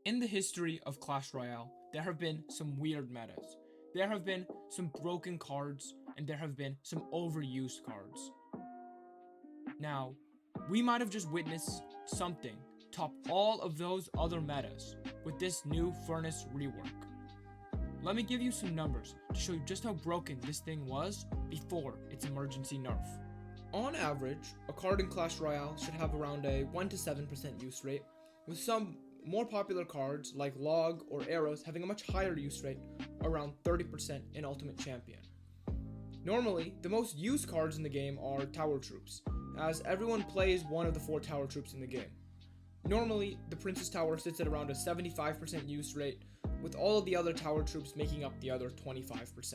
In the history of Clash Royale, there have been some weird metas. There have been some broken cards, and there have been some overused cards. Now, we might have just witnessed something top all of those other metas with this new Furnace rework. Let me give you some numbers to show you just how broken this thing was before its emergency nerf. On average, a card in Clash Royale should have around a 1 to 7% use rate, with some more popular cards like Log or Arrows having a much higher use rate, around 30% in Ultimate Champion. Normally, the most used cards in the game are Tower Troops, as everyone plays one of the 4 Tower Troops in the game. Normally, the Princess Tower sits at around a 75% use rate, with all of the other Tower Troops making up the other 25%.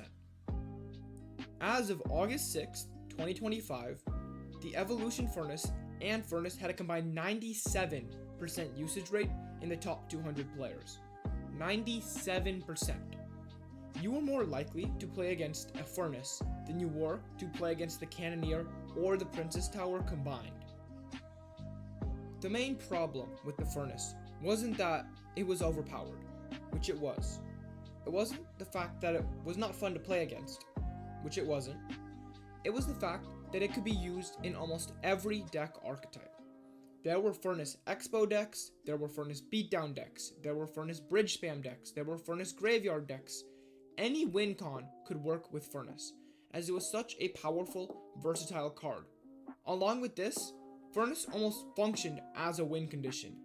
As of August 6th, 2025, the Evolution Furnace and Furnace had a combined 97% usage rate in the top 200 players. 97%. You were more likely to play against a Furnace than you were to play against the Cannoneer or the Princess Tower combined. The main problem with the Furnace wasn't that it was overpowered, which it was. It wasn't the fact that it was not fun to play against, which it wasn't. It was the fact that it could be used in almost every deck archetype. There were Furnace Expo decks, there were Furnace Beatdown decks, there were Furnace Bridge Spam decks, there were Furnace Graveyard decks. Any win con could work with Furnace, as it was such a powerful, versatile card. Along with this, Furnace almost functioned as a win condition.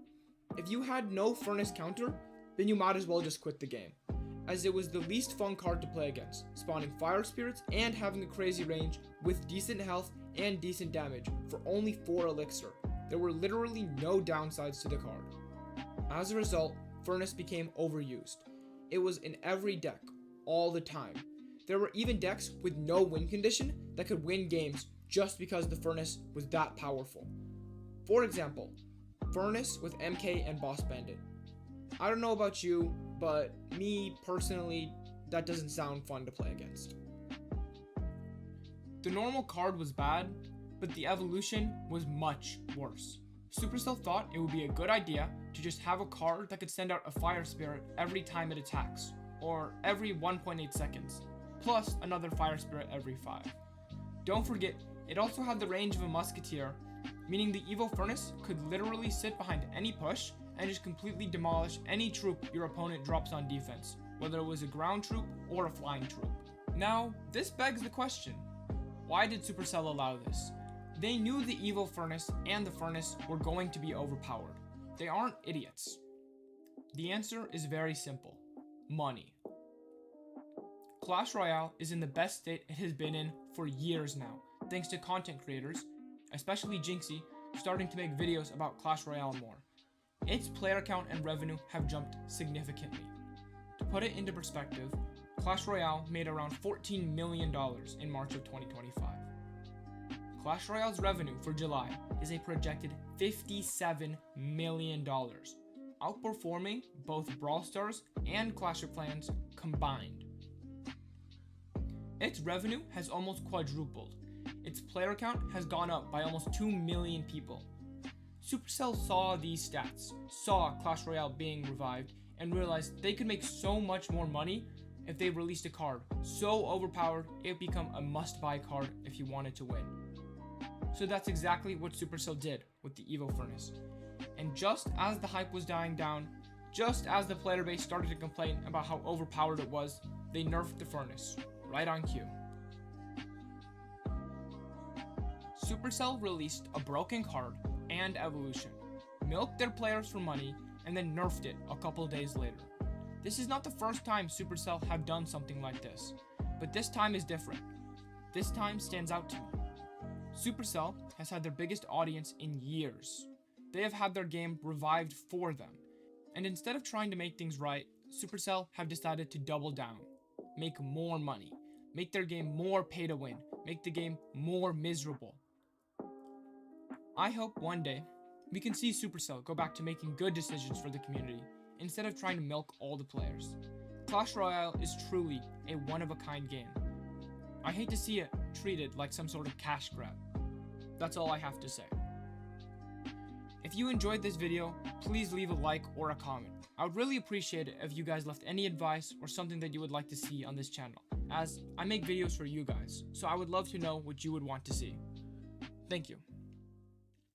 If you had no Furnace counter, then you might as well just quit the game, as it was the least fun card to play against, spawning Fire Spirits and having a crazy range with decent health and decent damage for only 4 elixir. There were literally no downsides to the card. As a result, Furnace became overused. It was in every deck, all the time. There were even decks with no win condition that could win games just because the Furnace was that powerful. For example, Furnace with MK and Boss Bandit. I don't know about you, but me personally, that doesn't sound fun to play against. The normal card was bad, but the evolution was much worse. Supercell thought it would be a good idea to just have a card that could send out a Fire Spirit every time it attacks, or every 1.8 seconds, plus another Fire Spirit every 5. Don't forget, it also had the range of a Musketeer, meaning the Evo Furnace could literally sit behind any push and just completely demolish any troop your opponent drops on defense, whether it was a ground troop or a flying troop. Now, this begs the question, why did Supercell allow this? They knew the Evo Furnace and the Furnace were going to be overpowered. They aren't idiots. The answer is very simple. Money. Clash Royale is in the best state it has been in for years now, thanks to content creators, especially Jinxie, starting to make videos about Clash Royale more. Its player count and revenue have jumped significantly. To put it into perspective, Clash Royale made around $14 million in March of 2025. Clash Royale's revenue for July is a projected $57 million, outperforming both Brawl Stars and Clash of Clans combined. Its revenue has almost quadrupled. Its player count has gone up by almost 2 million people. Supercell saw these stats, saw Clash Royale being revived, and realized they could make so much more money if they released a card so overpowered it would become a must-buy card if you wanted to win. So that's exactly what Supercell did with the Evo Furnace. And just as the hype was dying down, just as the player base started to complain about how overpowered it was, they nerfed the Furnace, right on cue. Supercell released a broken card and evolution, milked their players for money, and then nerfed it a couple days later. This is not the first time Supercell have done something like this, but this time is different. This time stands out to me. Supercell has had their biggest audience in years. They have had their game revived for them. And instead of trying to make things right, Supercell have decided to double down, make more money, make their game more pay to win, make the game more miserable. I hope one day we can see Supercell go back to making good decisions for the community instead of trying to milk all the players. Clash Royale is truly a one-of-a-kind game. I hate to see it treated like some sort of cash grab. That's all I have to say. If you enjoyed this video, please leave a like or a comment. I would really appreciate it if you guys left any advice or something that you would like to see on this channel, as I make videos for you guys, so I would love to know what you would want to see. Thank you.